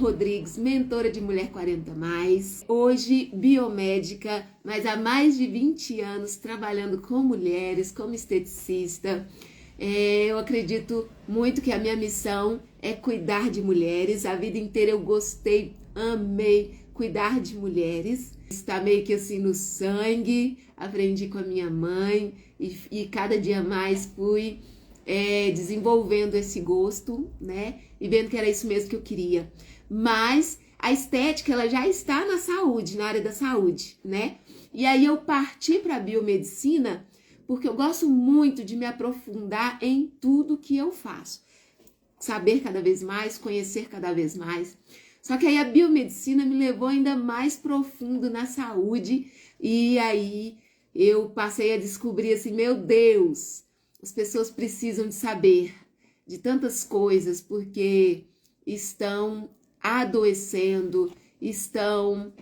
Rodrigues, mentora de Mulher 40+, hoje biomédica, mas há mais de 20 anos trabalhando com mulheres, como esteticista. Eu acredito muito que a minha missão é cuidar de mulheres. A vida inteira eu gostei, amei cuidar de mulheres. Está meio que assim no sangue, aprendi com a minha mãe e cada dia mais fui desenvolvendo esse gosto, né? E vendo que era isso mesmo que eu queria. Mas a estética, ela já está na saúde, na área da saúde, né? E aí eu parti para a biomedicina porque eu gosto muito de me aprofundar em tudo que eu faço. Saber cada vez mais, conhecer cada vez mais. Só que aí a biomedicina me levou ainda mais profundo na saúde e aí eu passei a descobrir assim, meu Deus, as pessoas precisam de saber de tantas coisas porque estão adoecendo, estão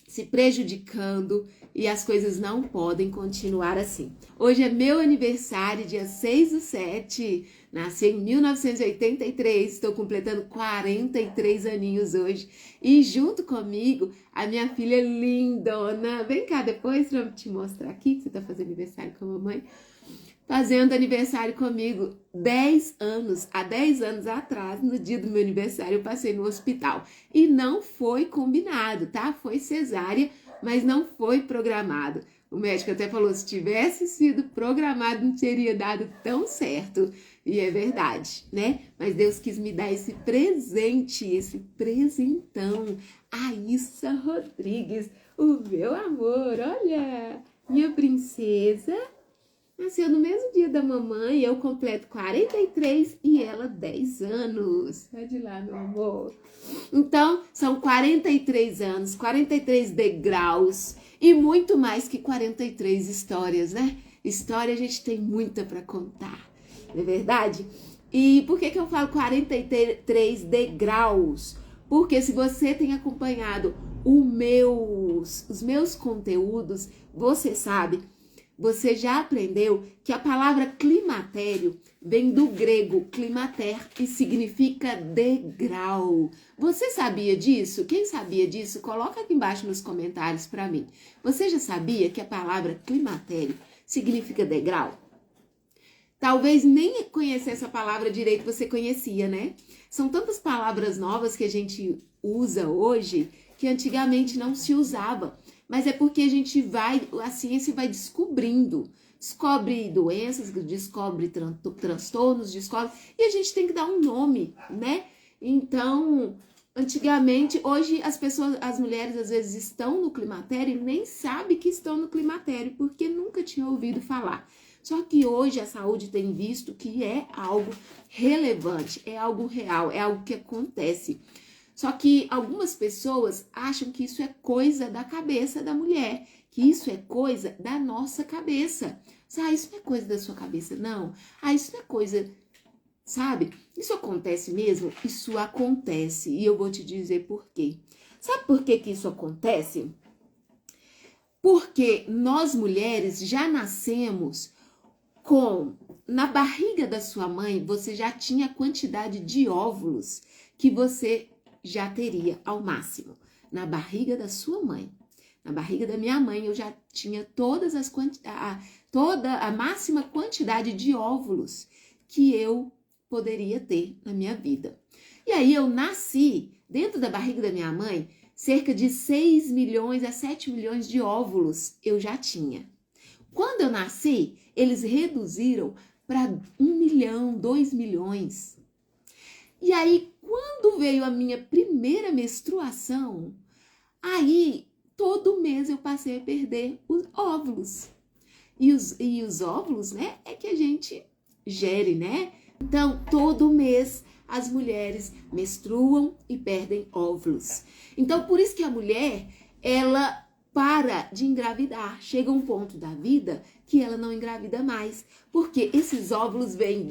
se prejudicando e as coisas não podem continuar assim. Hoje é meu aniversário, dia 6/7, nasci em 1983, estou completando 43 aninhos hoje. E junto comigo, a minha filha lindona. Vem cá depois pra eu te mostrar aqui que você tá fazendo aniversário com a mamãe. Fazendo aniversário comigo 10 anos. Há 10 anos atrás, no dia do meu aniversário, eu passei no hospital. E não foi combinado, tá? Foi cesárea, mas não foi programado. O médico até falou, se tivesse sido programado, não teria dado tão certo. E é verdade, né? Mas Deus quis me dar esse presente, esse presentão. Aissa Rodrigues, o meu amor, olha, minha princesa. Nasceu no mesmo dia da mamãe, eu completo 43 e ela 10 anos. Vai de lá, meu amor. Então, são 43 anos, 43 degraus e muito mais que 43 histórias, né? História a gente tem muita para contar, não é verdade? E por que eu falo 43 degraus? Porque se você tem acompanhado os meus conteúdos, você sabe, você já aprendeu que a palavra climatério vem do grego climater e significa degrau. Você sabia disso? Quem sabia disso? Coloca aqui embaixo nos comentários para mim. Você já sabia que a palavra climatério significa degrau? Talvez nem conhecer essa palavra direito você conhecia, né? São tantas palavras novas que a gente usa hoje que antigamente não se usava. Mas é porque a ciência vai descobrindo, descobre doenças, descobre transtornos, e a gente tem que dar um nome, né? Então, antigamente, hoje as mulheres às vezes estão no climatério e nem sabem que estão no climatério, porque nunca tinham ouvido falar. Só que hoje a saúde tem visto que é algo relevante, é algo real, é algo que acontece. Só que algumas pessoas acham que isso é coisa da cabeça da mulher, que isso é coisa da nossa cabeça. Isso não é coisa da sua cabeça, não. Isso não é coisa, sabe? Isso acontece mesmo? Isso acontece e eu vou te dizer por quê. Sabe por que isso acontece? Porque nós mulheres já nascemos na barriga da sua mãe, você já tinha a quantidade de óvulos que você já teria ao máximo. Na barriga da sua mãe, na barriga da minha mãe, eu já tinha toda a máxima quantidade de óvulos que eu poderia ter na minha vida. E aí eu nasci dentro da barriga da minha mãe, cerca de 6 milhões a 7 milhões de óvulos eu já tinha. Quando eu nasci, eles reduziram para 1 milhão, 2 milhões. E aí, quando veio a minha primeira menstruação, aí todo mês eu passei a perder os óvulos. E os óvulos, né, é que a gente gere, né? Então, todo mês as mulheres menstruam e perdem óvulos. Então, por isso que a mulher, ela para de engravidar. Chega um ponto da vida que ela não engravida mais, porque esses óvulos vêm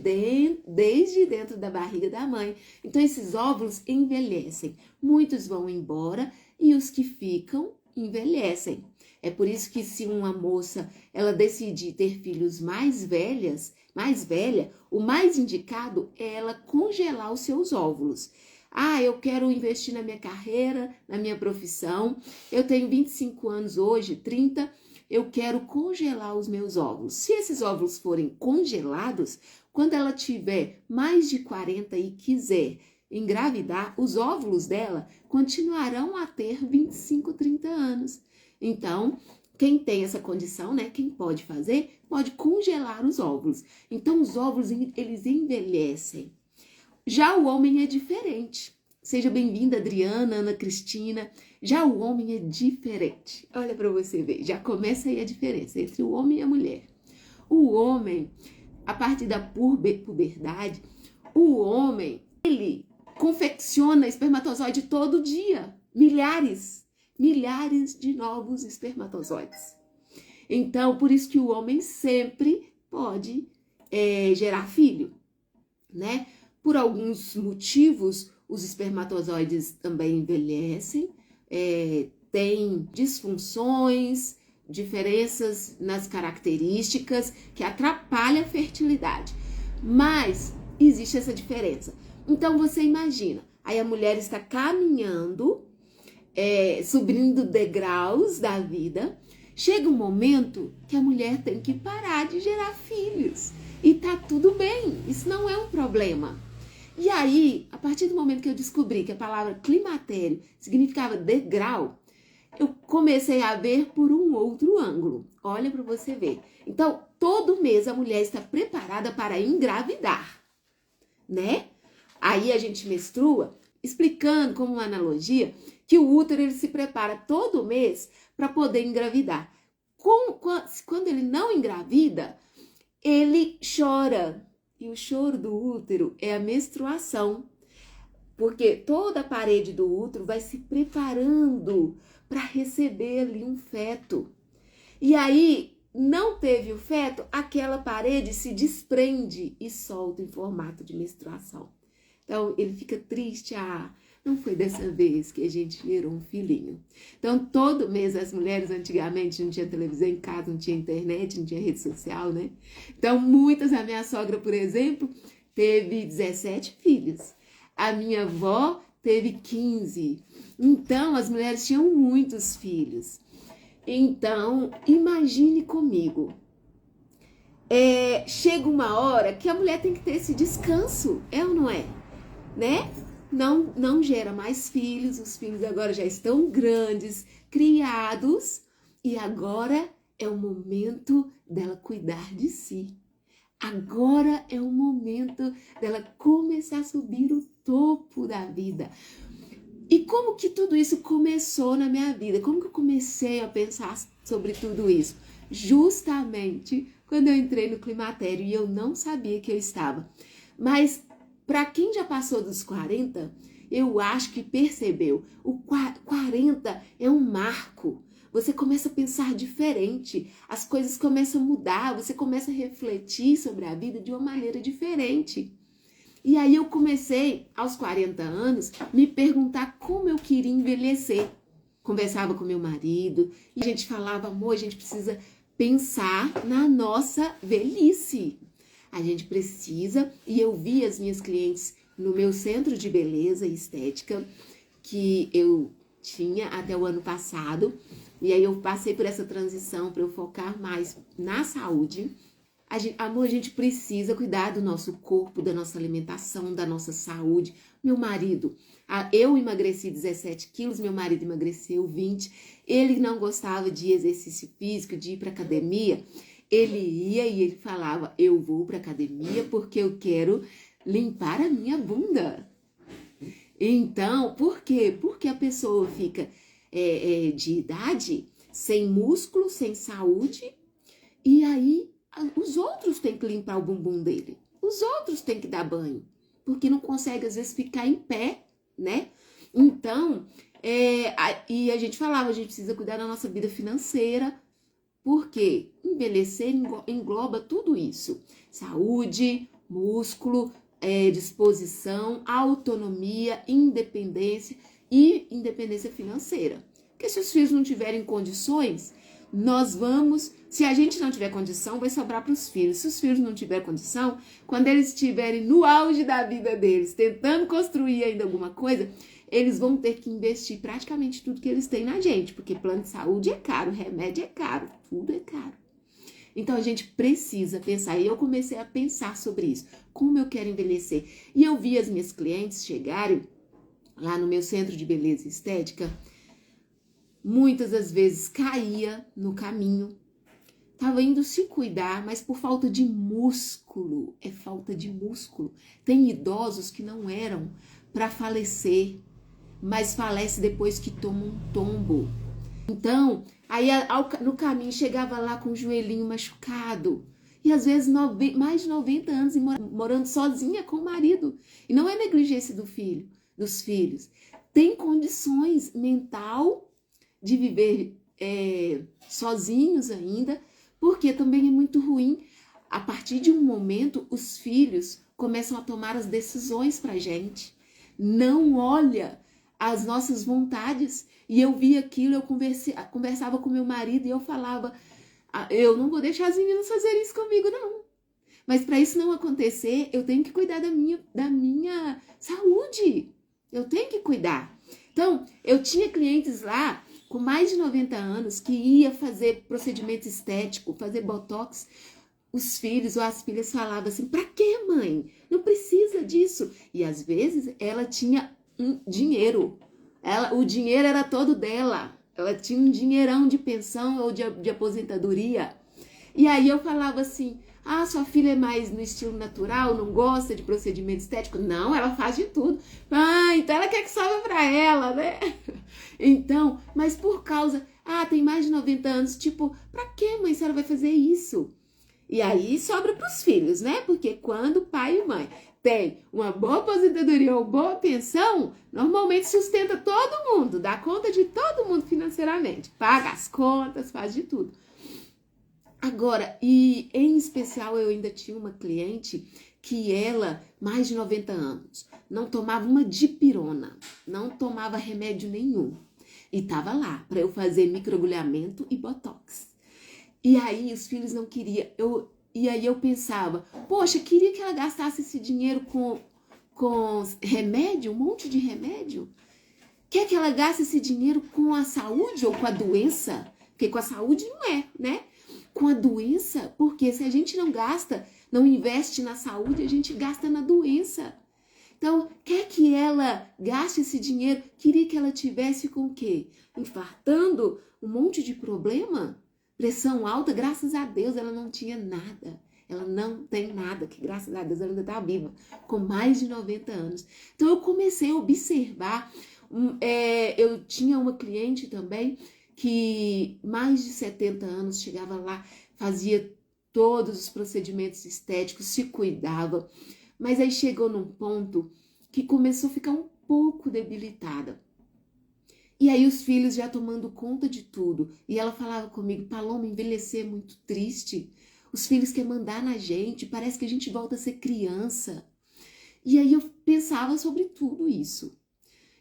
desde dentro da barriga da mãe. Então, esses óvulos envelhecem. Muitos vão embora e os que ficam envelhecem. É por isso que se uma moça ela decidir ter filhos mais velha, o mais indicado é ela congelar os seus óvulos. Ah, eu quero investir na minha carreira, na minha profissão. Eu tenho 25 anos hoje, 30. Eu quero congelar os meus óvulos. Se esses óvulos forem congelados, quando ela tiver mais de 40 e quiser engravidar, os óvulos dela continuarão a ter 25, 30 anos. Então, quem tem essa condição, né, quem pode fazer, pode congelar os óvulos. Então, os óvulos, eles envelhecem. Já o homem é diferente. Seja bem-vinda, Adriana, Ana Cristina. Já o homem é diferente. Olha para você ver, já começa aí a diferença entre o homem e a mulher. O homem, a partir da puberdade, o homem, ele confecciona espermatozoide todo dia. Milhares de novos espermatozoides. Então, por isso que o homem sempre pode gerar filho, né? Por alguns motivos, os espermatozoides também envelhecem, têm disfunções, diferenças nas características que atrapalham a fertilidade. Mas existe essa diferença. Então você imagina, aí a mulher está caminhando, subindo degraus da vida, chega um momento que a mulher tem que parar de gerar filhos. E tá tudo bem, isso não é um problema. E aí, a partir do momento que eu descobri que a palavra climatério significava degrau, eu comecei a ver por um outro ângulo. Olha para você ver. Então, todo mês a mulher está preparada para engravidar, né? Aí a gente menstrua, explicando como uma analogia, que o útero ele se prepara todo mês para poder engravidar. Quando ele não engravida, ele chora. E o choro do útero é a menstruação, porque toda a parede do útero vai se preparando para receber ali um feto. E aí, não teve o feto, aquela parede se desprende e solta em formato de menstruação. Então, ele fica triste, não foi dessa vez que a gente gerou um filhinho. Então, todo mês as mulheres, antigamente, não tinha televisão em casa, não tinha internet, não tinha rede social, né? Então, a minha sogra, por exemplo, teve 17 filhos. A minha avó teve 15. Então, as mulheres tinham muitos filhos. Então, imagine comigo. Chega uma hora que a mulher tem que ter esse descanso, é ou não é? Né? Não gera mais filhos, os filhos agora já estão grandes, criados, e agora é o momento dela cuidar de si. Agora é o momento dela começar a subir o topo da vida. E como que tudo isso começou na minha vida? Como que eu comecei a pensar sobre tudo isso? Justamente quando eu entrei no climatério e eu não sabia que eu estava. Mas para quem já passou dos 40, eu acho que percebeu. O 40 é um marco. Você começa a pensar diferente. As coisas começam a mudar. Você começa a refletir sobre a vida de uma maneira diferente. E aí eu comecei, aos 40 anos, me perguntar como eu queria envelhecer. Conversava com meu marido e a gente falava, amor, a gente precisa pensar na nossa velhice. A gente precisa, e eu vi as minhas clientes no meu centro de beleza e estética, que eu tinha até o ano passado, e aí eu passei por essa transição para eu focar mais na saúde. Amor, a gente precisa cuidar do nosso corpo, da nossa alimentação, da nossa saúde. Meu marido, eu emagreci 17 quilos, meu marido emagreceu 20. Ele não gostava de exercício físico, de ir para academia. Ele ia e ele falava, eu vou para academia porque eu quero limpar a minha bunda. Então, por quê? Porque a pessoa fica de idade, sem músculo, sem saúde, e aí os outros têm que limpar o bumbum dele. Os outros têm que dar banho, porque não consegue, às vezes, ficar em pé, né? Então, e a gente falava, a gente precisa cuidar da nossa vida financeira, porque envelhecer engloba tudo isso. Saúde, músculo, disposição, autonomia, independência e independência financeira. Porque se os filhos não tiverem condições, nós vamos, se a gente não tiver condição, vai sobrar para os filhos. Se os filhos não tiverem condição, quando eles estiverem no auge da vida deles, tentando construir ainda alguma coisa, eles vão ter que investir praticamente tudo que eles têm na gente, porque plano de saúde é caro, remédio é caro, tudo é caro. Então a gente precisa pensar, e eu comecei a pensar sobre isso, como eu quero envelhecer. E eu vi as minhas clientes chegarem lá no meu centro de beleza e estética, muitas das vezes caía no caminho, estava indo se cuidar, mas por falta de músculo, é falta de músculo. Tem idosos que não eram para falecer, mas falece depois que toma um tombo. Então, aí no caminho chegava lá com o joelhinho machucado, e às vezes mais de 90 anos e morando sozinha com o marido. E não é negligência dos filhos. Tem condições mental de viver sozinhos ainda, porque também é muito ruim. A partir de um momento, os filhos começam a tomar as decisões pra gente. Não olha as nossas vontades. E eu vi aquilo, eu conversava com meu marido e eu falava, eu não vou deixar as meninas fazerem isso comigo, não. Mas para isso não acontecer, eu tenho que cuidar da minha saúde. Eu tenho que cuidar. Então, eu tinha clientes lá com mais de 90 anos que ia fazer procedimento estético, fazer botox. Os filhos ou as filhas falavam assim, pra quê, mãe? Não precisa disso. E às vezes ela tinha dinheiro. O dinheiro era todo dela. Ela tinha um dinheirão de pensão ou de aposentadoria. E aí eu falava assim, sua filha é mais no estilo natural, não gosta de procedimento estético? Não, ela faz de tudo. Então ela quer que sobra pra ela, né? Então, mas por causa, tem mais de 90 anos, tipo, pra que, mãe, se ela vai fazer isso? E aí sobra pros filhos, né? Porque quando pai e mãe tem uma boa aposentadoria ou boa pensão, normalmente sustenta todo mundo, dá conta de todo mundo financeiramente, paga as contas, faz de tudo. Agora, e em especial eu ainda tinha uma cliente que ela, mais de 90 anos, não tomava uma dipirona, não tomava remédio nenhum. E tava lá para eu fazer microagulhamento e botox. E aí os filhos não queriam. E aí eu pensava, poxa, queria que ela gastasse esse dinheiro com remédio, um monte de remédio. Quer que ela gaste esse dinheiro com a saúde ou com a doença? Porque com a saúde não é, né? Com a doença, porque se a gente não gasta, não investe na saúde, a gente gasta na doença. Então, quer que ela gaste esse dinheiro? Queria que ela tivesse com o quê? Infartando, um monte de problema? Pressão alta, graças a Deus ela não tinha nada. Ela não tem nada, que graças a Deus ela ainda está viva, com mais de 90 anos. Então eu comecei a observar, eu tinha uma cliente também que mais de 70 anos chegava lá, fazia todos os procedimentos estéticos, se cuidava, mas aí chegou num ponto que começou a ficar um pouco debilitada. E aí os filhos já tomando conta de tudo. E ela falava comigo, Paloma, envelhecer é muito triste. Os filhos querem mandar na gente, parece que a gente volta a ser criança. E aí eu pensava sobre tudo isso.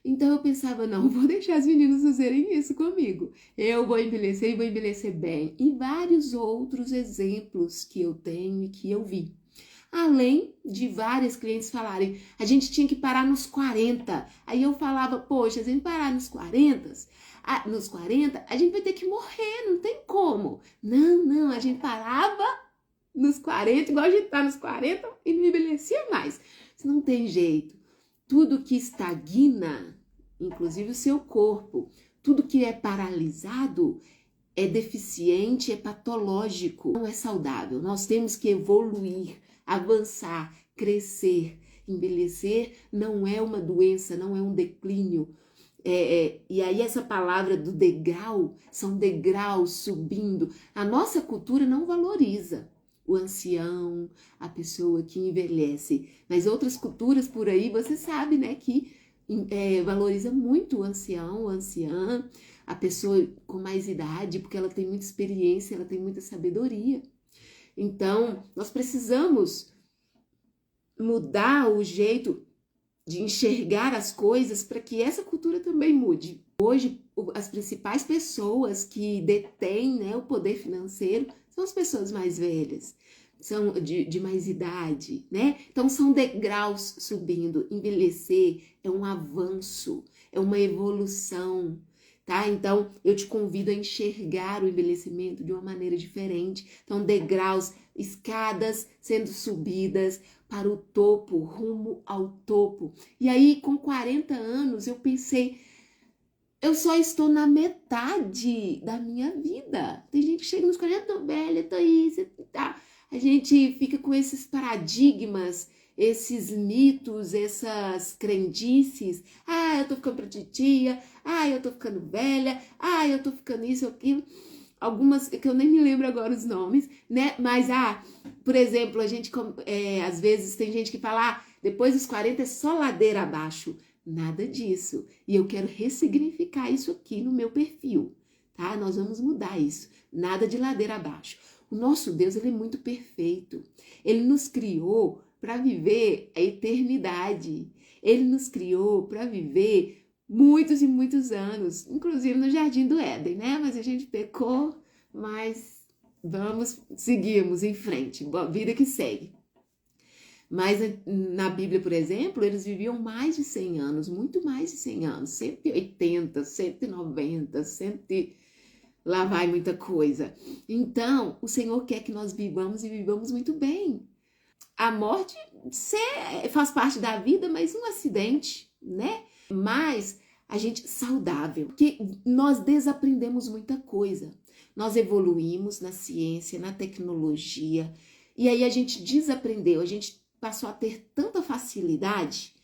Então eu pensava, não vou deixar as meninas fazerem isso comigo. Eu vou envelhecer e vou envelhecer bem. E vários outros exemplos que eu tenho e que eu vi. Além de várias clientes falarem, a gente tinha que parar nos 40. Aí eu falava, poxa, se a gente parar nos 40, a gente vai ter que morrer, não tem como. Não, a gente parava nos 40, igual a gente tá nos 40 e não envelhecia mais. Isso não tem jeito. Tudo que estagna, inclusive o seu corpo, tudo que é paralisado, é deficiente, é patológico, não é saudável. Nós temos que evoluir, avançar, crescer, envelhecer não é uma doença, não é um declínio. E aí essa palavra do degrau, são degraus subindo. A nossa cultura não valoriza o ancião, a pessoa que envelhece. Mas outras culturas por aí, você sabe, né, que valoriza muito o ancião, a anciã, a pessoa com mais idade, porque ela tem muita experiência, ela tem muita sabedoria. Então, nós precisamos mudar o jeito de enxergar as coisas para que essa cultura também mude. Hoje, as principais pessoas que detêm, né, o poder financeiro são as pessoas mais velhas, são de mais idade, né? Então são degraus subindo. Envelhecer é um avanço, é uma evolução, tá? Então eu te convido a enxergar o envelhecimento de uma maneira diferente. Então degraus, escadas sendo subidas para o topo, rumo ao topo. E aí com 40 anos eu pensei, eu só estou na metade da minha vida. Tem gente que chega nos 40, tô velha, tô isso, tá. A gente fica com esses paradigmas, esses mitos, essas crendices. Ah, eu tô ficando pra titia. Ah, eu tô ficando velha. Ah, eu tô ficando isso, aquilo. Algumas que eu nem me lembro agora os nomes, né? Mas, por exemplo, a gente, às vezes tem gente que fala, depois dos 40 é só ladeira abaixo. Nada disso. E eu quero ressignificar isso aqui no meu perfil, tá? Nós vamos mudar isso. Nada de ladeira abaixo. O nosso Deus, ele é muito perfeito. Ele nos criou para viver a eternidade. Ele nos criou para viver muitos e muitos anos, inclusive no Jardim do Éden, né? Mas a gente pecou, mas seguimos em frente. Boa vida que segue. Mas na Bíblia, por exemplo, eles viviam mais de 100 anos, muito mais de 100 anos, 180, 190, 100, lá vai muita coisa. Então, o Senhor quer que nós vivamos e vivamos muito bem. A morte faz parte da vida, mas um acidente, né? Mas a gente saudável, porque nós desaprendemos muita coisa. Nós evoluímos na ciência, na tecnologia, e aí a gente desaprendeu, a gente passou a ter tanta facilidade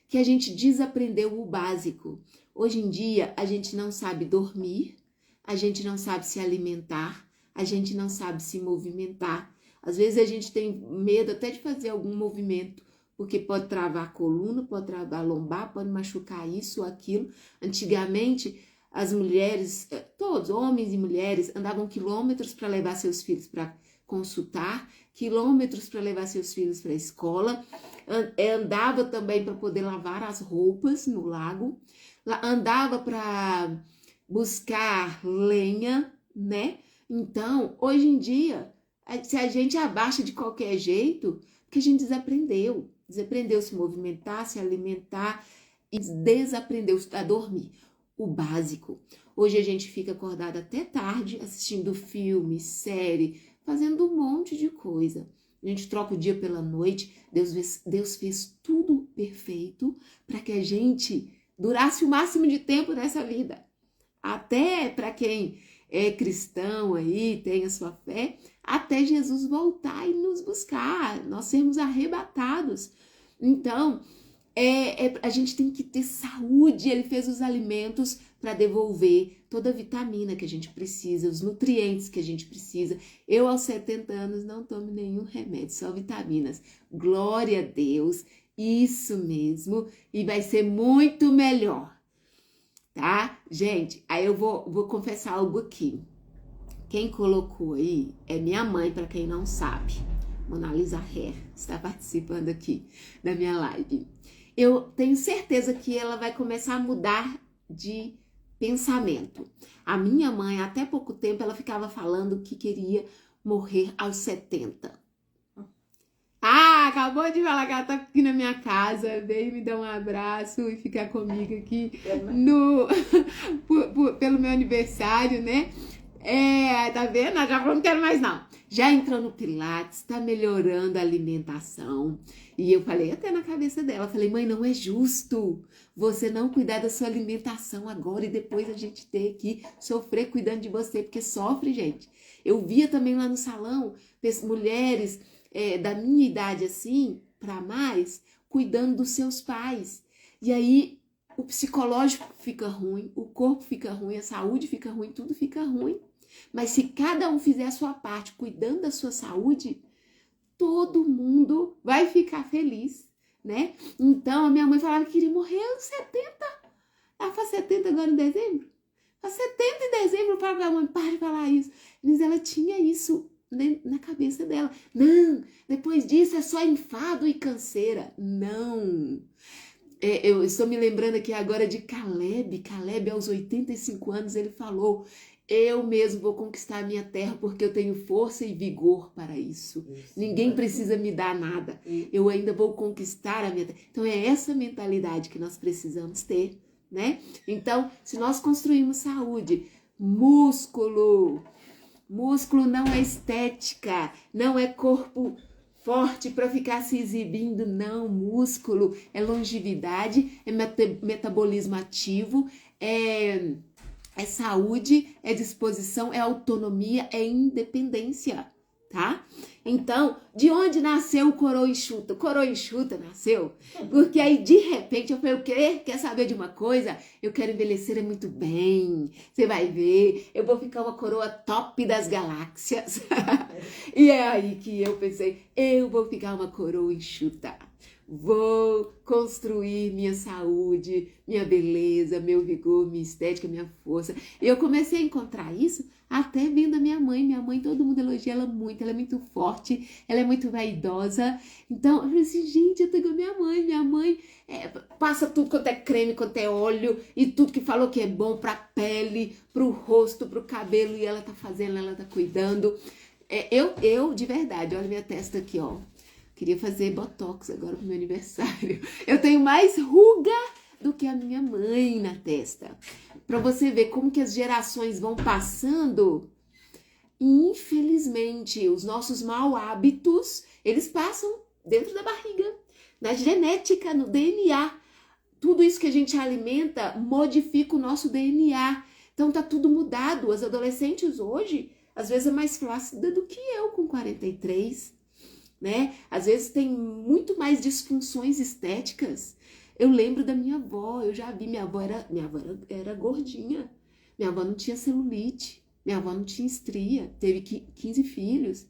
que a gente desaprendeu o básico. Hoje em dia, a gente não sabe dormir, a gente não sabe se alimentar, a gente não sabe se movimentar. Às vezes a gente tem medo até de fazer algum movimento, porque pode travar a coluna, pode travar a lombar, pode machucar isso ou aquilo. Antigamente, as mulheres, todos, homens e mulheres, andavam quilômetros para levar seus filhos para consultar, quilômetros para levar seus filhos para a escola, andava também para poder lavar as roupas no lago, andava para buscar lenha, né? Então, hoje em dia, se a gente abaixa de qualquer jeito, porque a gente desaprendeu se movimentar, se alimentar e desaprendeu a dormir. O básico. Hoje a gente fica acordado até tarde, assistindo filme, série, fazendo um monte de coisa. A gente troca o dia pela noite. Deus fez tudo perfeito para que a gente durasse o máximo de tempo nessa vida. Até para quem é cristão aí, tem a sua fé, até Jesus voltar e nos buscar, nós sermos arrebatados. Então, a gente tem que ter saúde. Ele fez os alimentos para devolver toda a vitamina que a gente precisa, os nutrientes que a gente precisa. Eu, aos 70 anos, não tomo nenhum remédio, só vitaminas. Glória a Deus, isso mesmo, e vai ser muito melhor, tá? Gente, aí eu vou confessar algo aqui. Quem colocou aí é minha mãe, para quem não sabe. Mona Lisa Herr está participando aqui da minha live. Eu tenho certeza que ela vai começar a mudar de pensamento. A minha mãe, até pouco tempo, ela ficava falando que queria morrer aos 70. Acabou de falar que ela tá aqui na minha casa, veio me dar um abraço e ficar comigo aqui pelo meu aniversário, né? Tá vendo? Já não quero mais não. Já entrou no Pilates, tá melhorando a alimentação. E eu falei até na cabeça dela, falei, mãe, não é justo você não cuidar da sua alimentação agora e depois a gente ter que sofrer cuidando de você, porque sofre, gente. Eu via também lá no salão, mulheres da minha idade assim, para mais, cuidando dos seus pais. E aí o psicológico fica ruim, o corpo fica ruim, a saúde fica ruim, tudo fica ruim. Mas se cada um fizer a sua parte, cuidando da sua saúde, todo mundo vai ficar feliz, né? Então, a minha mãe falava que queria morrer aos 70. Ela faz 70 agora em dezembro. Faz 70 em dezembro. Eu falava, mãe, para de falar isso. Mas ela tinha isso na cabeça dela. Não, depois disso é só enfado e canseira. Não. Eu estou me lembrando aqui agora de Caleb. Caleb, aos 85 anos, ele falou: eu mesmo vou conquistar a minha terra porque eu tenho força e vigor para isso. Ninguém precisa me dar nada. Eu ainda vou conquistar a minha terra. Então é essa mentalidade que nós precisamos ter, né? Então, se nós construímos saúde, músculo não é estética, não é corpo forte para ficar se exibindo, não. Músculo é longevidade, é metabolismo ativo, é saúde, é disposição, é autonomia, é independência, tá? Então, de onde nasceu o coroa enxuta? O coroa enxuta nasceu porque aí, de repente, eu falei: o quê? Quer saber de uma coisa? Eu quero envelhecer muito bem. Você vai ver, eu vou ficar uma coroa top das galáxias. E é aí que eu pensei: eu vou ficar uma coroa enxuta. Vou construir minha saúde, minha beleza, meu vigor, minha estética, minha força. E eu comecei a encontrar isso até vendo a minha mãe. Minha mãe, todo mundo elogia ela muito, ela é muito forte, ela é muito vaidosa. Então, eu falei assim: gente, eu tenho a minha mãe. Minha mãe passa tudo quanto é creme, quanto é óleo e tudo que falou que é bom pra pele, pro rosto, pro cabelo. E ela tá fazendo, ela tá cuidando. Eu, de verdade, olha minha testa aqui, ó. Queria fazer botox agora pro meu aniversário. Eu tenho mais ruga do que a minha mãe na testa. Pra você ver como que as gerações vão passando. E, infelizmente, os nossos maus hábitos, eles passam dentro da barriga, na genética, no DNA. Tudo isso que a gente alimenta modifica o nosso DNA. Então tá tudo mudado. As adolescentes hoje, às vezes, é mais flácida do que eu com 43. Né? Às vezes tem muito mais disfunções estéticas. Eu lembro da minha avó, eu já vi, minha avó era gordinha, minha avó não tinha celulite, minha avó não tinha estria, teve 15 filhos.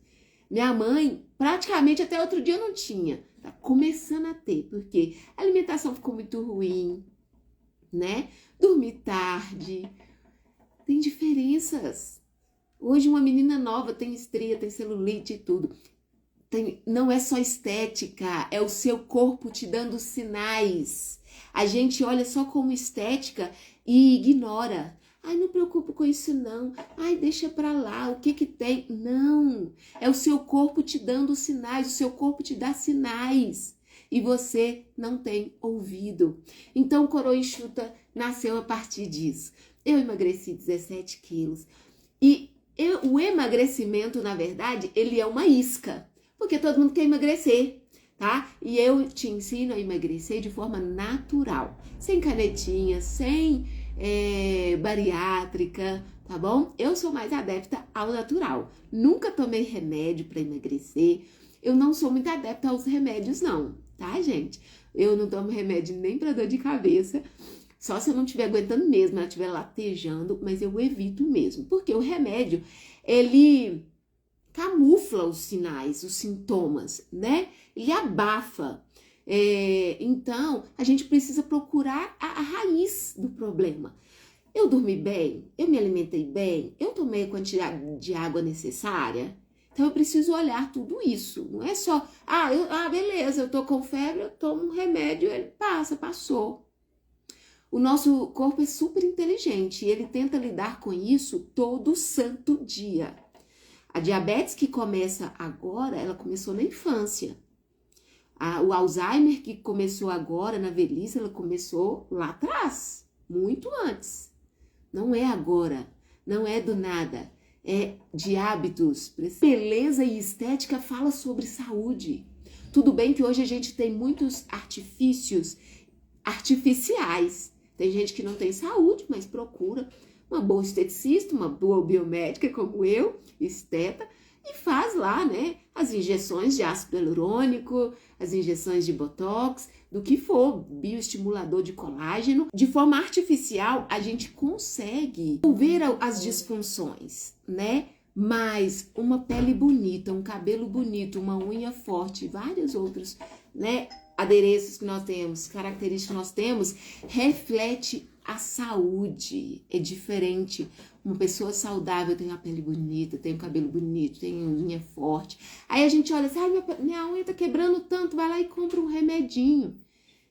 Minha mãe, praticamente até outro dia não tinha, tá começando a ter, porque a alimentação ficou muito ruim, né? Dormir tarde, tem diferenças. Hoje uma menina nova tem estria, tem celulite e tudo. Não é só estética, é o seu corpo te dando sinais. A gente olha só como estética e ignora. Ai, não preocupo com isso não. Ai, deixa pra lá, o que que tem? Não, é o seu corpo te dando sinais, o seu corpo te dá sinais. E você não tem ouvido. Então, o coroa enxuta nasceu a partir disso. Eu emagreci 17 quilos. E o emagrecimento, na verdade, ele é uma isca. Porque todo mundo quer emagrecer, tá? E eu te ensino a emagrecer de forma natural, sem canetinha, sem bariátrica, tá bom? Eu sou mais adepta ao natural. Nunca tomei remédio para emagrecer. Eu não sou muito adepta aos remédios, não, tá, gente? Eu não tomo remédio nem para dor de cabeça, só se eu não estiver aguentando mesmo, ela estiver latejando, mas eu evito mesmo. Porque o remédio, ele camufla os sinais, os sintomas, né? Ele abafa. Então, a gente precisa procurar a raiz do problema. Eu dormi bem? Eu me alimentei bem? Eu tomei a quantidade de água necessária? Então, eu preciso olhar tudo isso. Não é só, beleza, eu tô com febre, eu tomo um remédio, ele passou. O nosso corpo é super inteligente e ele tenta lidar com isso todo santo dia. A diabetes que começa agora, ela começou na infância. O Alzheimer que começou agora, na velhice, ela começou lá atrás, muito antes. Não é agora, não é do nada, é de hábitos. Beleza e estética fala sobre saúde. Tudo bem que hoje a gente tem muitos artifícios artificiais. Tem gente que não tem saúde, mas procura uma boa esteticista, uma boa biomédica como eu, esteta, e faz lá, né, as injeções de ácido hialurônico, as injeções de botox, do que for, bioestimulador de colágeno. De forma artificial, a gente consegue ver as disfunções, né? Mas uma pele bonita, um cabelo bonito, uma unha forte, vários outros, né, adereços que nós temos, características que nós temos, reflete a saúde. É diferente. Uma pessoa saudável tem uma pele bonita, tem um cabelo bonito, tem unha forte. Aí a gente olha assim, minha unha tá quebrando tanto, vai lá e compra um remedinho,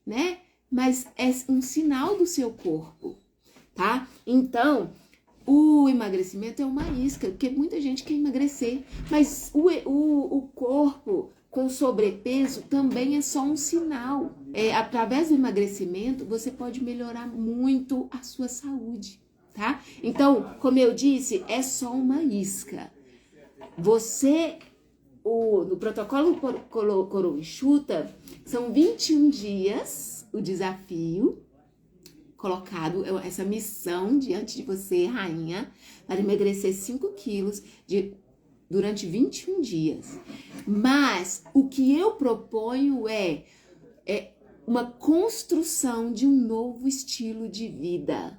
né? mas é um sinal do seu corpo, tá? Então, o emagrecimento é uma isca, porque muita gente quer emagrecer, mas o corpo com sobrepeso também é só um sinal. Através do emagrecimento, você pode melhorar muito a sua saúde, tá? Então, como eu disse, é só uma isca. No protocolo Coroa Enxuta, são 21 dias o desafio colocado, essa missão diante de você, rainha, para emagrecer 5 quilos durante 21 dias. Mas o que eu proponho é uma construção de um novo estilo de vida,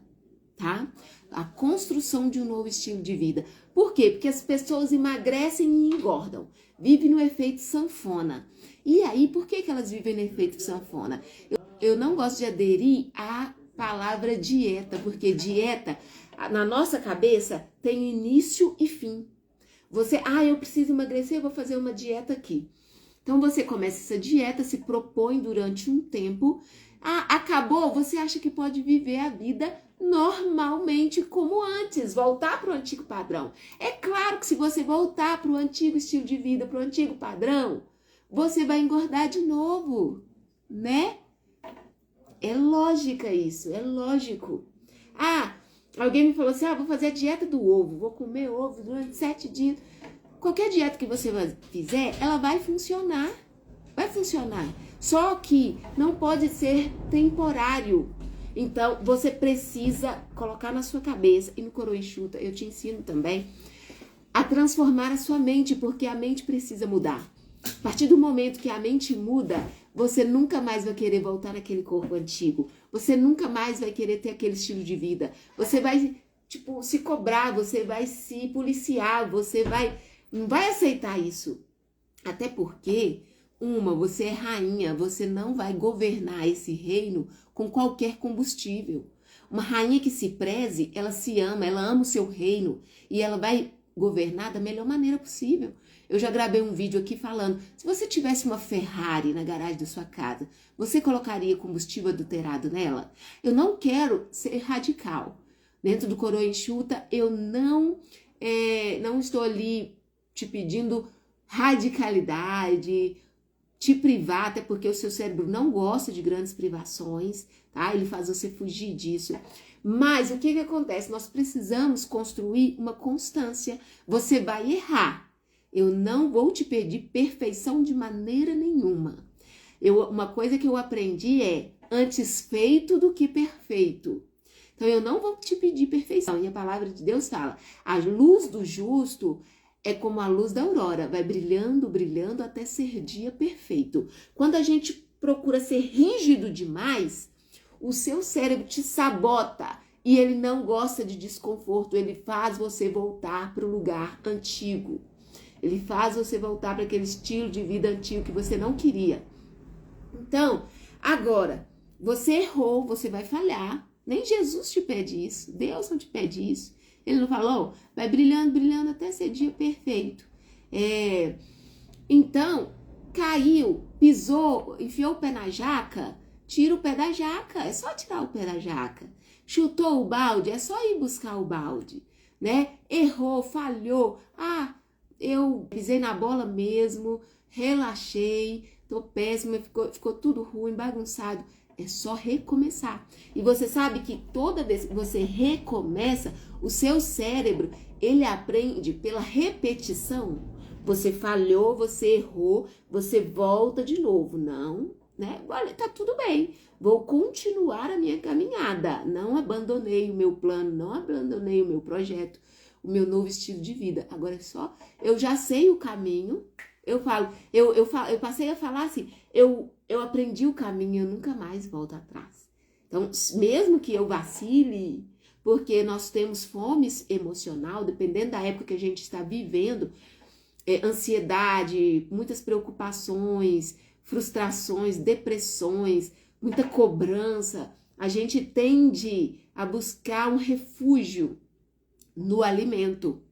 tá? A construção de um novo estilo de vida. Por quê? Porque as pessoas emagrecem e engordam. Vivem no efeito sanfona. E aí, por que elas vivem no efeito sanfona? Eu não gosto de aderir à palavra dieta, porque dieta, na nossa cabeça, tem início e fim. Eu preciso emagrecer, eu vou fazer uma dieta aqui. Então, você começa essa dieta, se propõe durante um tempo. Acabou, você acha que pode viver a vida normalmente como antes, voltar para o antigo padrão. É claro que se você voltar para o antigo estilo de vida, para o antigo padrão, você vai engordar de novo, né? É lógica isso, é lógico. Alguém me falou assim, vou fazer a dieta do ovo, vou comer ovo durante 7 dias. Qualquer dieta que você fizer, ela vai funcionar. Vai funcionar. Só que não pode ser temporário. Então, você precisa colocar na sua cabeça, e no Coroa Enxuta eu te ensino também, a transformar a sua mente, porque a mente precisa mudar. A partir do momento que a mente muda, você nunca mais vai querer voltar naquele corpo antigo. Você nunca mais vai querer ter aquele estilo de vida. Você vai, se cobrar, você vai se policiar, não vai aceitar isso. Até porque, você é rainha, você não vai governar esse reino com qualquer combustível. Uma rainha que se preze, ela se ama, ela ama o seu reino e ela vai governar da melhor maneira possível. Eu já gravei um vídeo aqui falando, se você tivesse uma Ferrari na garagem da sua casa, você colocaria combustível adulterado nela? Eu não quero ser radical. Dentro do Coroa Enxuta, eu não estou ali te pedindo radicalidade, te privar, até porque o seu cérebro não gosta de grandes privações, tá? Ele faz você fugir disso. Mas o que acontece? Nós precisamos construir uma constância. Você vai errar. Eu não vou te pedir perfeição de maneira nenhuma. Uma coisa que eu aprendi é antes feito do que perfeito. Então, eu não vou te pedir perfeição. E a palavra de Deus fala, a luz do justo é como a luz da aurora, vai brilhando, brilhando até ser dia perfeito. Quando a gente procura ser rígido demais, o seu cérebro te sabota e ele não gosta de desconforto, ele faz você voltar para o lugar antigo. Ele faz você voltar para aquele estilo de vida antigo que você não queria. Então, agora, você errou, você vai falhar. Nem Jesus te pede isso, Deus não te pede isso. Ele não falou? Vai brilhando, brilhando até ser dia perfeito. Então, caiu, pisou, enfiou o pé na jaca, tira o pé da jaca. É só tirar o pé da jaca. Chutou o balde, é só ir buscar o balde, né? Errou, falhou. Eu pisei na bola mesmo, relaxei, tô péssima, ficou tudo ruim, bagunçado. É só recomeçar. E você sabe que toda vez que você recomeça, o seu cérebro, ele aprende pela repetição. Você falhou, você errou, você volta de novo. Não, né? Olha, tá tudo bem. Vou continuar a minha caminhada. Não abandonei o meu plano, não abandonei o meu projeto, o meu novo estilo de vida. Agora é só, eu já sei o caminho. Eu passei a falar assim, eu aprendi o caminho, eu nunca mais volto atrás. Então, mesmo que eu vacile, porque nós temos fome emocional, dependendo da época que a gente está vivendo, ansiedade, muitas preocupações, frustrações, depressões, muita cobrança, a gente tende a buscar um refúgio no alimento.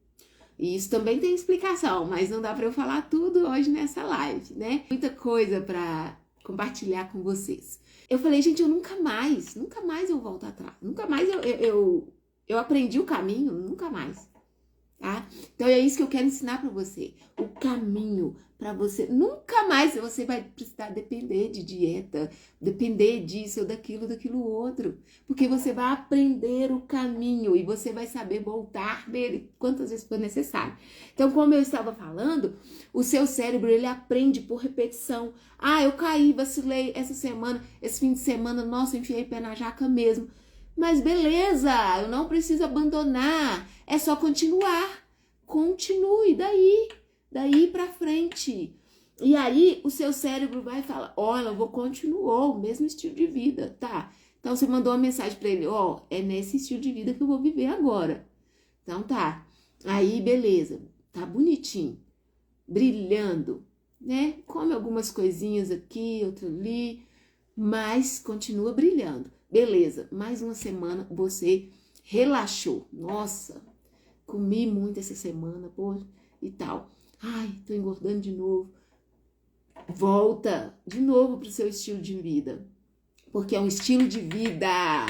E isso também tem explicação, mas não dá para eu falar tudo hoje nessa live, né? Muita coisa para compartilhar com vocês. eu falei, gente, eu nunca mais eu volto atrás. Nunca mais eu aprendi o caminho, nunca mais. Tá? Então é isso que eu quero ensinar para você. O caminho para você. Nunca mais você vai precisar depender de dieta, depender disso ou daquilo outro. Porque você vai aprender o caminho e você vai saber voltar dele quantas vezes for necessário. Então, como eu estava falando, o seu cérebro, ele aprende por repetição. Ah, eu caí, vacilei essa semana, esse fim de semana, nossa, enfiei pé na jaca mesmo. Mas beleza, eu não preciso abandonar, é só continuar. Continue daí pra frente. E aí o seu cérebro vai falar, olha, eu vou continuar o mesmo estilo de vida, tá? Então você mandou uma mensagem pra ele, ó, é nesse estilo de vida que eu vou viver agora. Então tá, aí beleza, tá bonitinho, brilhando, né? Come algumas coisinhas aqui, outra ali, mas continua brilhando. Beleza, mais uma semana você relaxou. Nossa, comi muito essa semana, pô, e tal. Ai, tô engordando de novo. Volta de novo pro seu estilo de vida. Porque é um estilo de vida.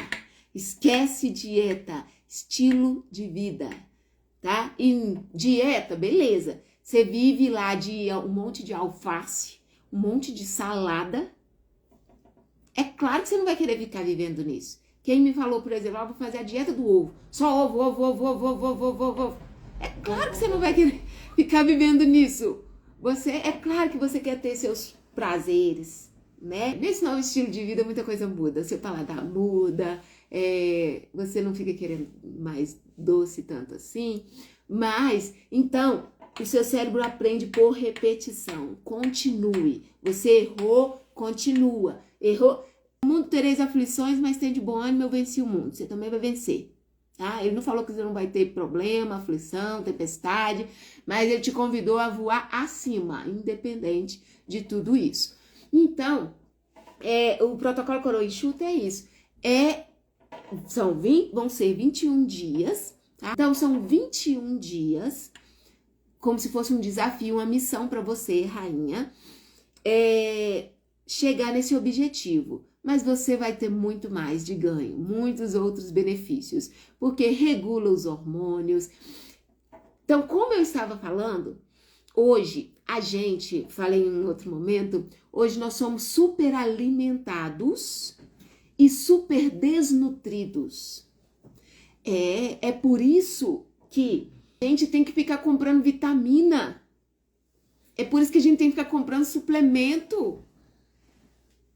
Esquece dieta, estilo de vida, tá? E dieta, beleza. Você vive lá de um monte de alface, um monte de salada. É claro que você não vai querer ficar vivendo nisso. Quem me falou, por exemplo, vou fazer a dieta do ovo. Só ovo, ovo. É claro que você não vai querer ficar vivendo nisso. É claro que você quer ter seus prazeres, né? Nesse novo estilo de vida, muita coisa muda. Seu paladar muda, você não fica querendo mais doce tanto assim. Mas, então, o seu cérebro aprende por repetição. Continue. Você errou, continua. Errou. No mundo tereis aflições, mas tem de bom ânimo, eu venci o mundo. Você também vai vencer. Tá? Ele não falou que você não vai ter problema, aflição, tempestade, mas ele te convidou a voar acima, independente de tudo isso. Então, o protocolo Coroa Enxuta é isso. Vão ser 21 dias, tá? Então, são 21 dias, como se fosse um desafio, uma missão para você, rainha, chegar nesse objetivo. Mas você vai ter muito mais de ganho, muitos outros benefícios, porque regula os hormônios. Então, como eu estava falando, hoje falei em um outro momento, hoje nós somos super alimentados e super desnutridos. É por isso que a gente tem que ficar comprando vitamina. É por isso que a gente tem que ficar comprando suplemento.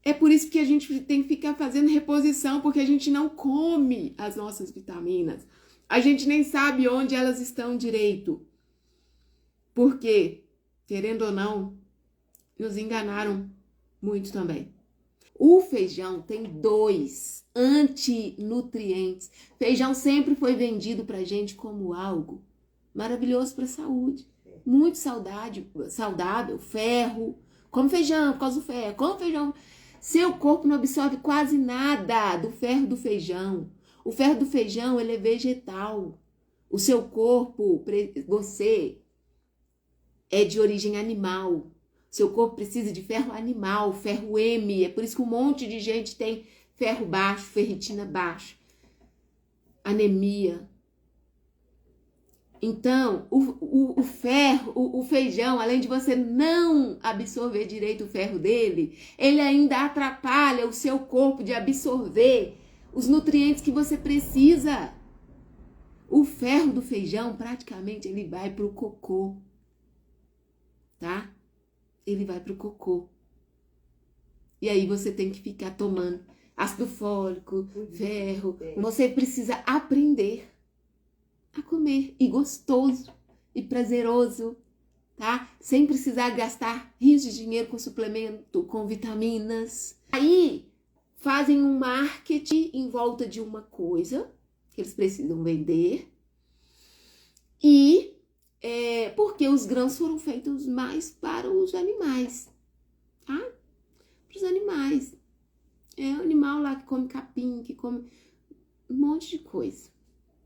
É por isso que a gente tem que ficar fazendo reposição, porque a gente não come as nossas vitaminas. A gente nem sabe onde elas estão direito. Porque, querendo ou não, nos enganaram muito também. O feijão tem 2 antinutrientes. Feijão sempre foi vendido pra gente como algo maravilhoso para a saúde. Muito saudável, ferro. Come feijão por causa do ferro. Come feijão. Seu corpo não absorve quase nada do ferro do feijão. O ferro do feijão, ele é vegetal. O seu corpo, você, é de origem animal. Seu corpo precisa de ferro animal, ferro M. É por isso que um monte de gente tem ferro baixo, ferritina baixa, anemia. Então, o feijão, além de você não absorver direito o ferro dele, ele ainda atrapalha o seu corpo de absorver os nutrientes que você precisa. O ferro do feijão, praticamente, ele vai pro cocô, tá? Ele vai pro cocô. E aí você tem que ficar tomando ácido fólico, ferro. Você precisa aprender a comer, e gostoso, e prazeroso, tá? Sem precisar gastar rios de dinheiro com suplemento, com vitaminas. Aí, fazem um marketing em volta de uma coisa que eles precisam vender, e porque os grãos foram feitos mais para os animais, tá? Para os animais. É o animal lá que come capim, que come um monte de coisa,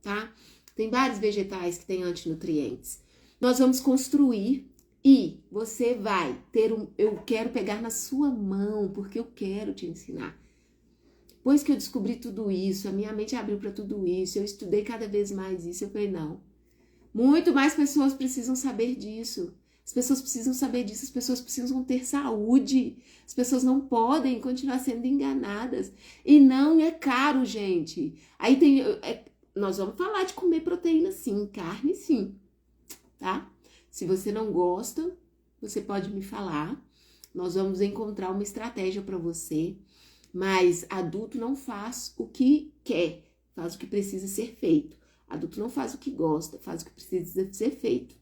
tá? Tem vários vegetais que têm antinutrientes. Nós vamos construir e você vai ter eu quero pegar na sua mão, porque eu quero te ensinar. Depois que eu descobri tudo isso, a minha mente abriu para tudo isso, eu estudei cada vez mais isso, eu falei, não. Muito mais pessoas precisam saber disso. As pessoas precisam saber disso, as pessoas precisam ter saúde. As pessoas não podem continuar sendo enganadas. E não é caro, gente. Aí nós vamos falar de comer proteína sim, carne sim, tá? Se você não gosta, você pode me falar. Nós vamos encontrar uma estratégia para você. Mas adulto não faz o que quer, faz o que precisa ser feito. Adulto não faz o que gosta, faz o que precisa ser feito,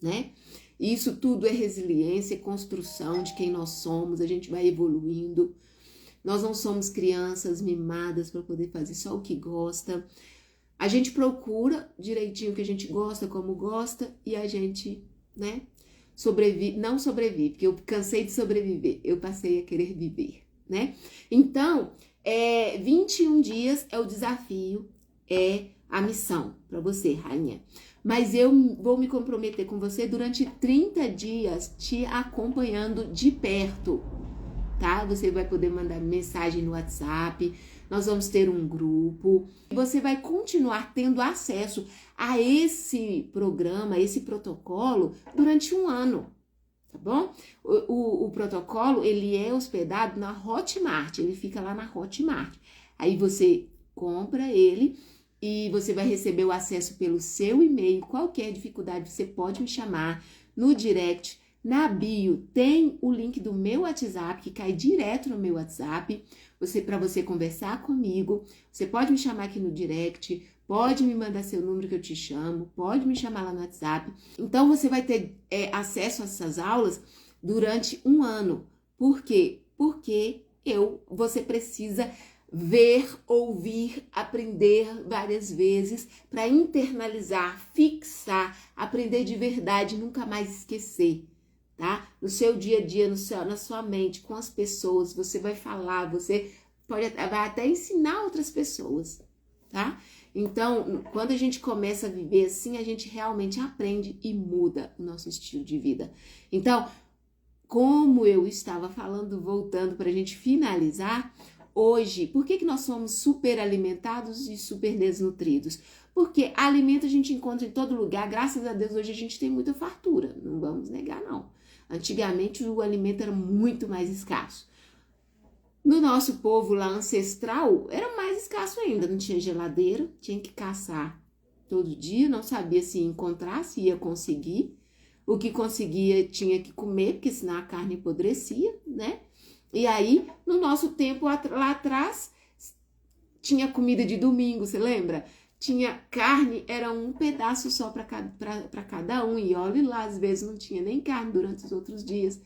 né? Isso tudo é resiliência, é construção de quem nós somos, a gente vai evoluindo. Nós não somos crianças mimadas para poder fazer só o que gosta. A gente procura direitinho o que a gente gosta, como gosta, e a gente, né, não sobrevive, porque eu cansei de sobreviver, eu passei a querer viver, né? Então, 21 dias é o desafio, é a missão para você, rainha. Mas eu vou me comprometer com você durante 30 dias, te acompanhando de perto, tá? Você vai poder mandar mensagem no WhatsApp, nós vamos ter um grupo, e você vai continuar tendo acesso a esse programa, esse protocolo, durante um ano, tá bom? O protocolo, ele é hospedado na Hotmart, ele fica lá na Hotmart. Aí você compra ele e você vai receber o acesso pelo seu e-mail. Qualquer dificuldade, você pode me chamar no direct. Na bio tem o link do meu WhatsApp, que cai direto no meu WhatsApp, para você conversar comigo. Você pode me chamar aqui no direct, pode me mandar seu número que eu te chamo, pode me chamar lá no WhatsApp. Então, você vai ter acesso a essas aulas durante um ano. Por quê? Porque você precisa ver, ouvir, aprender várias vezes para internalizar, fixar, aprender de verdade, nunca mais esquecer, tá? No seu dia a dia, na sua mente, com as pessoas, você vai falar, você vai até ensinar outras pessoas, tá? Então, quando a gente começa a viver assim, a gente realmente aprende e muda o nosso estilo de vida. Então, como eu estava falando, voltando para a gente finalizar, hoje, por que nós somos super alimentados e super desnutridos? Porque alimento a gente encontra em todo lugar, graças a Deus hoje a gente tem muita fartura, não vamos negar não. Antigamente o alimento era muito mais escasso. No nosso povo lá ancestral, era mais escasso ainda, não tinha geladeira, tinha que caçar todo dia, não sabia se ia encontrar, se ia conseguir. O que conseguia tinha que comer, porque senão a carne apodrecia, né? E aí, no nosso tempo lá atrás, tinha comida de domingo, você lembra? Tinha carne, era um pedaço só para cada um. E olha lá, às vezes não tinha nem carne durante os outros dias,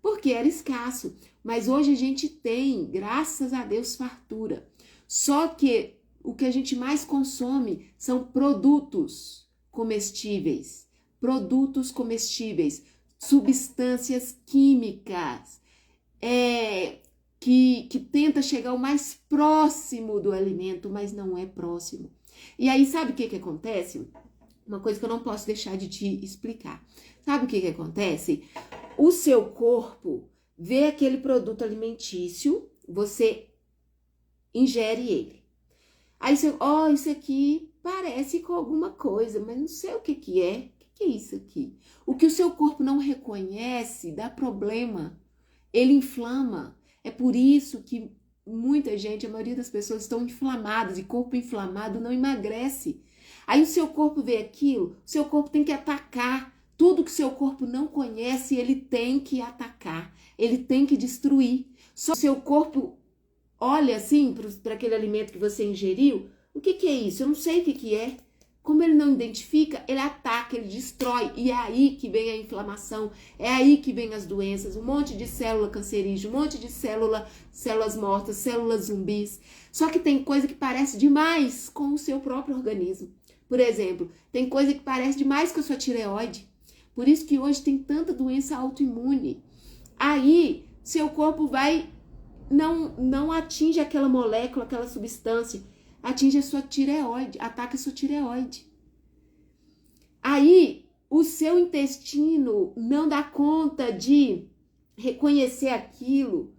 porque era escasso. Mas hoje a gente tem, graças a Deus, fartura. Só que o que a gente mais consome são produtos comestíveis. Produtos comestíveis, substâncias químicas, que tenta chegar o mais próximo do alimento, mas não é próximo. E aí, sabe o que acontece? Uma coisa que eu não posso deixar de te explicar. Sabe o que acontece? O seu corpo vê aquele produto alimentício, você ingere ele. Aí você, isso aqui parece com alguma coisa, mas não sei o que é. O que é isso aqui? O que o seu corpo não reconhece dá problema. Ele inflama. É por isso que muita gente, a maioria das pessoas estão inflamadas, e corpo inflamado não emagrece. Aí o seu corpo vê aquilo, o seu corpo tem que atacar. Tudo que o seu corpo não conhece, ele tem que atacar. Ele tem que destruir. Só o seu corpo olha assim para aquele alimento que você ingeriu. O que é isso? Eu não sei o que é. Como ele não identifica, ele ataca, ele destrói. E é aí que vem a inflamação, é aí que vem as doenças, um monte de célula cancerígena, um monte de células mortas, células zumbis. Só que tem coisa que parece demais com o seu próprio organismo. Por exemplo, tem coisa que parece demais com a sua tireoide. Por isso que hoje tem tanta doença autoimune. Aí, seu corpo não atinge aquela molécula, aquela substância, atinge a sua tireoide, ataca a sua tireoide. Aí, o seu intestino não dá conta de reconhecer aquilo,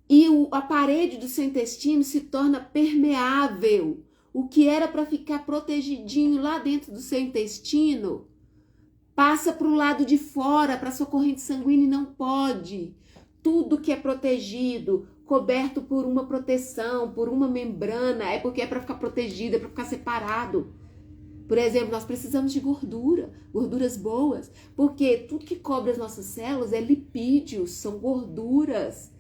e a parede do seu intestino se torna permeável. O que era para ficar protegidinho lá dentro do seu intestino passa para o lado de fora, para a sua corrente sanguínea e não pode. Tudo que é protegido, coberto por uma proteção, por uma membrana, é porque é para ficar protegido, é para ficar separado. Por exemplo, nós precisamos de gordura, gorduras boas, porque tudo que cobre as nossas células é lipídios, são gorduras.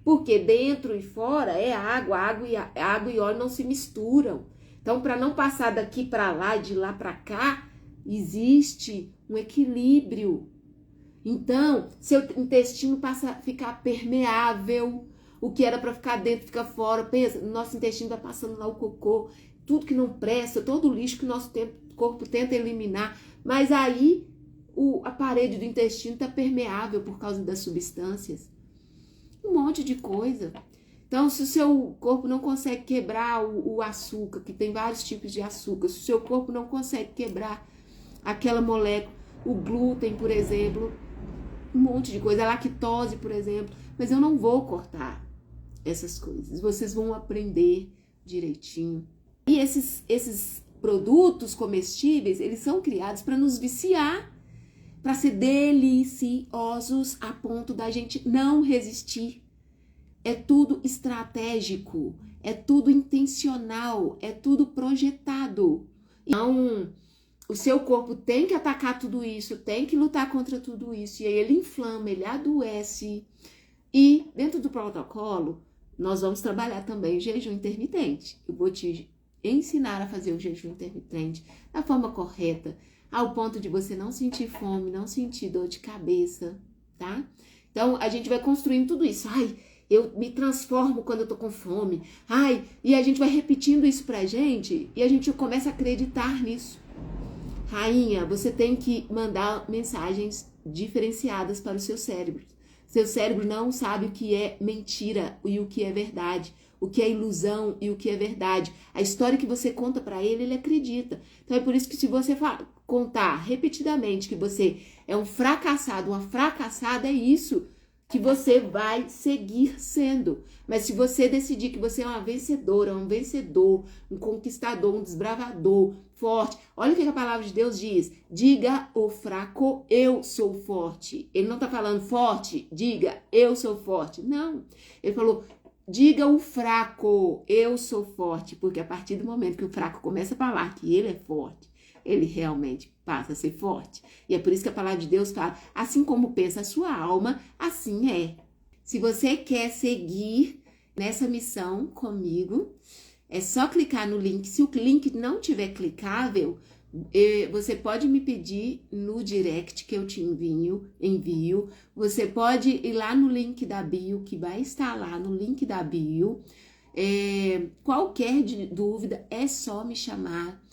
Porque dentro e fora é água e óleo não se misturam. Então, para não passar daqui para lá e de lá para cá, existe um equilíbrio. Então, seu intestino passa a ficar permeável. O que era para ficar dentro fica fora. Pensa, nosso intestino vai passando lá o cocô, tudo que não presta, todo o lixo que o nosso corpo tenta eliminar. Mas aí a parede do intestino está permeável por causa das substâncias. Um monte de coisa. Então, se o seu corpo não consegue quebrar o açúcar, que tem vários tipos de açúcar, se o seu corpo não consegue quebrar aquela molécula, o glúten, por exemplo, um monte de coisa, a lactose, por exemplo, mas eu não vou cortar essas coisas. Vocês vão aprender direitinho. E esses produtos comestíveis, eles são criados para nos viciar, para ser deliciosos a ponto da gente não resistir. É tudo estratégico, é tudo intencional, é tudo projetado. Então, o seu corpo tem que atacar tudo isso, tem que lutar contra tudo isso, e aí ele inflama, ele adoece. E dentro do protocolo, nós vamos trabalhar também jejum intermitente. Eu vou te ensinar a fazer o jejum intermitente da forma correta, ao ponto de você não sentir fome, não sentir dor de cabeça, tá? Então, a gente vai construindo tudo isso. Ai, eu me transformo quando eu tô com fome. Ai, e a gente vai repetindo isso pra gente e a gente começa a acreditar nisso. Rainha, você tem que mandar mensagens diferenciadas para o seu cérebro. Seu cérebro não sabe o que é mentira e o que é verdade, o que é ilusão e o que é verdade. A história que você conta para ele, ele acredita. Então é por isso que se você contar repetidamente que você é um fracassado, uma fracassada, é isso que você vai seguir sendo. Mas se você decidir que você é uma vencedora, um vencedor, um conquistador, um desbravador, forte, olha o que a palavra de Deus diz. Diga ao fraco, eu sou forte. Ele não está falando forte, diga, eu sou forte. Não, ele falou, diga o fraco, eu sou forte. Porque a partir do momento que o fraco começa a falar que ele é forte, ele realmente passa a ser forte. E é por isso que a palavra de Deus fala, assim como pensa a sua alma, assim é. Se você quer seguir nessa missão comigo, é só clicar no link. Se o link não tiver clicável, você pode me pedir no direct que eu te envio. Você pode ir lá no link da bio, que vai estar lá no link da bio. Qualquer dúvida, é só me chamar.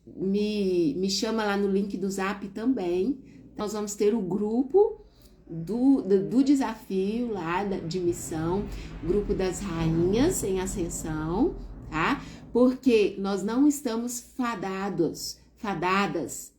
Me chama lá no link do Zap também. Nós vamos ter o grupo do desafio lá de missão, grupo das rainhas em ascensão, tá? Porque nós não estamos fadadas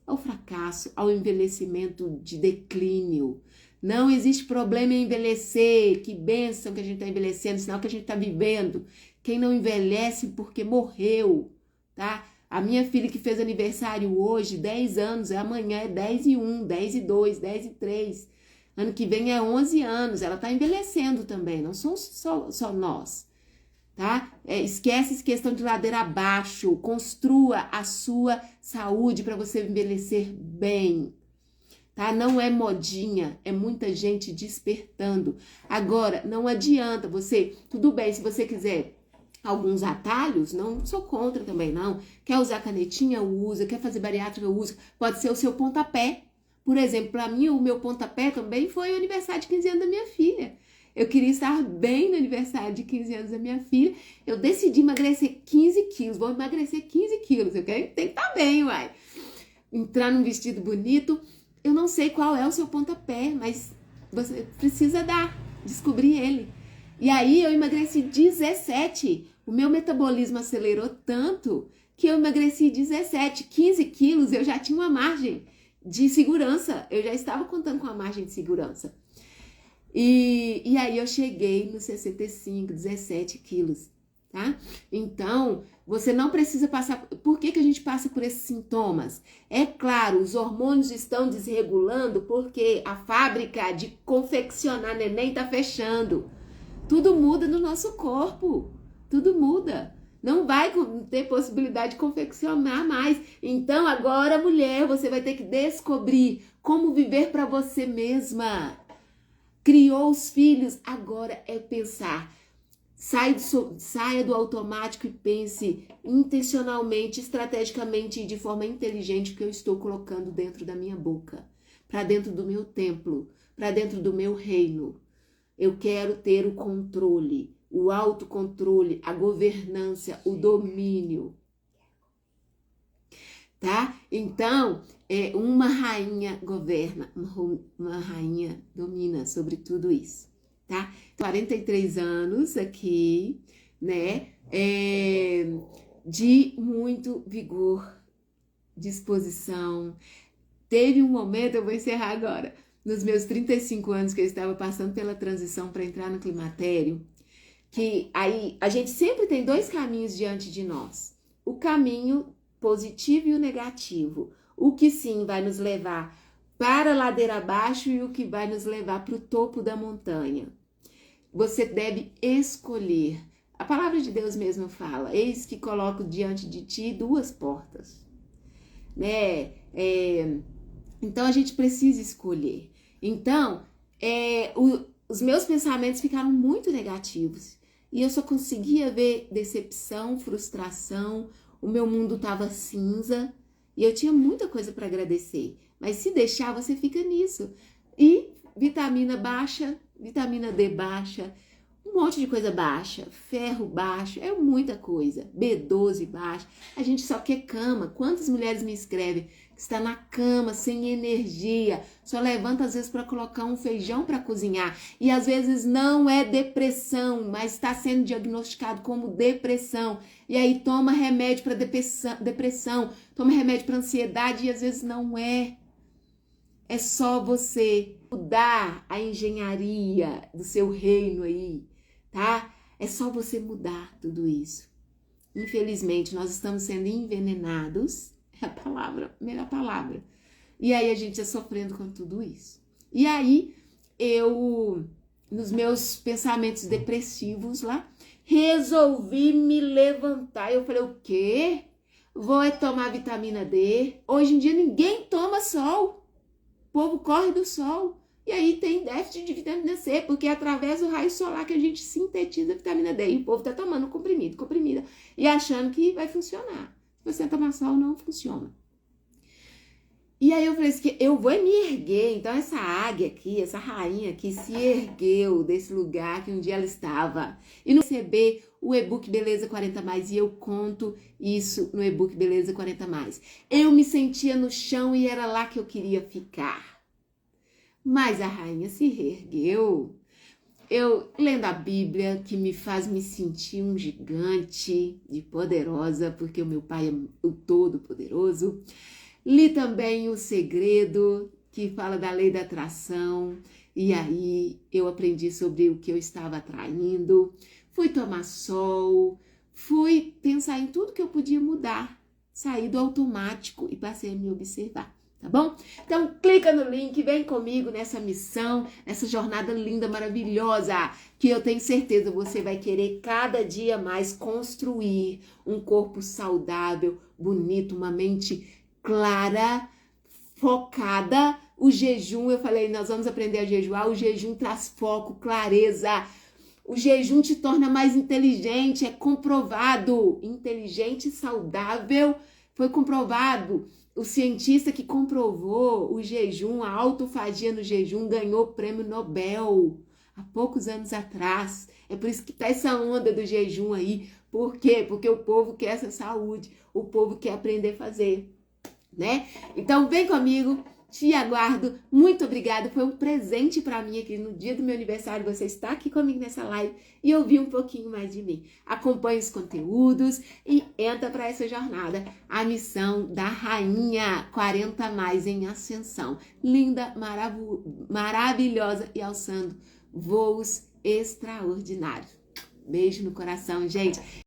ao fracasso, ao envelhecimento de declínio. Não existe problema em envelhecer, que bênção que a gente está envelhecendo, sinal que a gente está vivendo. Quem não envelhece porque morreu, tá? A minha filha que fez aniversário hoje, 10 anos, amanhã é 10 e 1, 10 e 2, 10 e 3. Ano que vem é 11 anos, ela tá envelhecendo também, não somos só nós, tá? Esquece essa questão de ladeira abaixo, construa a sua saúde para você envelhecer bem, tá? Não é modinha, é muita gente despertando. Agora, não adianta tudo bem, se você quiser alguns atalhos, não sou contra também, não. Quer usar canetinha, usa. Quer fazer bariátrica, usa. Pode ser o seu pontapé. Por exemplo, para mim, o meu pontapé também foi o aniversário de 15 anos da minha filha. Eu queria estar bem no aniversário de 15 anos da minha filha. Eu decidi emagrecer 15 quilos. Vou emagrecer 15 quilos. Eu quero, tem que estar bem, uai. Entrar num vestido bonito. Eu não sei qual é o seu pontapé, mas você precisa descobrir ele. E aí eu emagreci 17. O meu metabolismo acelerou tanto que eu emagreci 17. 15 quilos eu já tinha uma margem de segurança. Eu já estava contando com a margem de segurança. E aí eu cheguei nos 65, 17 quilos, tá? Então, você não precisa passar... Por que a gente passa por esses sintomas? É claro, os hormônios estão desregulando porque a fábrica de confeccionar neném tá fechando. Tudo muda no nosso corpo, tudo muda. Não vai ter possibilidade de confeccionar mais. Então, agora, mulher, você vai ter que descobrir como viver para você mesma. Criou os filhos, agora é pensar. Saia do automático e pense intencionalmente, estrategicamente e de forma inteligente o que eu estou colocando dentro da minha boca, para dentro do meu templo, para dentro do meu reino. Eu quero ter o controle, o autocontrole, a governança, o domínio. Tá? Então, uma rainha governa, uma rainha domina sobre tudo isso, tá? 43 anos aqui, né? De muito vigor, disposição. Teve um momento, eu vou encerrar agora, nos meus 35 anos que eu estava passando pela transição para entrar no climatério, que aí a gente sempre tem dois caminhos diante de nós. O caminho positivo e o negativo. O que sim vai nos levar para a ladeira abaixo e o que vai nos levar para o topo da montanha. Você deve escolher. A palavra de Deus mesmo fala: eis que coloco diante de ti duas portas. Né? Então a gente precisa escolher. Então, os meus pensamentos ficaram muito negativos. E eu só conseguia ver decepção, frustração. O meu mundo estava cinza e eu tinha muita coisa para agradecer. Mas se deixar, você fica nisso. E vitamina baixa, vitamina D baixa, um monte de coisa baixa, ferro baixo, é muita coisa. B12 baixo, a gente só quer cama. Quantas mulheres me escrevem que está na cama, sem energia, só levanta às vezes para colocar um feijão para cozinhar. E às vezes não é depressão, mas está sendo diagnosticado como depressão. E aí toma remédio para depressão, toma remédio para ansiedade e às vezes não é. É só você mudar a engenharia do seu reino aí, tá? É só você mudar tudo isso. Infelizmente, nós estamos sendo envenenados, é a palavra, melhor palavra. E aí a gente é sofrendo com tudo isso. E aí eu, nos meus pensamentos depressivos lá, resolvi me levantar. Eu falei, o quê? Vou tomar vitamina D. Hoje em dia ninguém toma sol. O povo corre do sol. E aí tem déficit de vitamina C, porque é através do raio solar que a gente sintetiza a vitamina D. E o povo tá tomando comprimida, e achando que vai funcionar. Se você tomar sol, não funciona. E aí eu falei assim, que eu vou me erguer. Então essa águia aqui, essa rainha aqui se ergueu desse lugar que um dia ela estava. E no receber o e-book Beleza 40+, e eu conto isso no e-book Beleza 40+. Eu me sentia no chão e era lá que eu queria ficar. Mas a rainha se reergueu. Eu lendo a Bíblia, que me faz me sentir um gigante e poderosa, porque o meu pai é o Todo-Poderoso. Li também O Segredo, que fala da lei da atração, e aí eu aprendi sobre o que eu estava atraindo. Fui tomar sol, fui pensar em tudo que eu podia mudar, saí do automático e passei a me observar. Tá bom? Então clica no link, vem comigo nessa missão, nessa jornada linda, maravilhosa, que eu tenho certeza você vai querer cada dia mais construir um corpo saudável, bonito, uma mente clara, focada. O jejum, eu falei, nós vamos aprender a jejuar, o jejum traz foco, clareza. O jejum te torna mais inteligente, é comprovado. Inteligente e saudável, foi comprovado. O cientista que comprovou o jejum, a autofagia no jejum, ganhou o prêmio Nobel há poucos anos atrás. É por isso que tá essa onda do jejum aí. Por quê? Porque o povo quer essa saúde, o povo quer aprender a fazer, né? Então vem comigo, te aguardo. Muito obrigada, foi um presente para mim aqui no dia do meu aniversário. Você está aqui comigo nessa live e ouvir um pouquinho mais de mim. Acompanhe os conteúdos e entra para essa jornada, a missão da Rainha 40+ em ascensão. Linda, maravilhosa e alçando voos extraordinários. Beijo no coração, gente.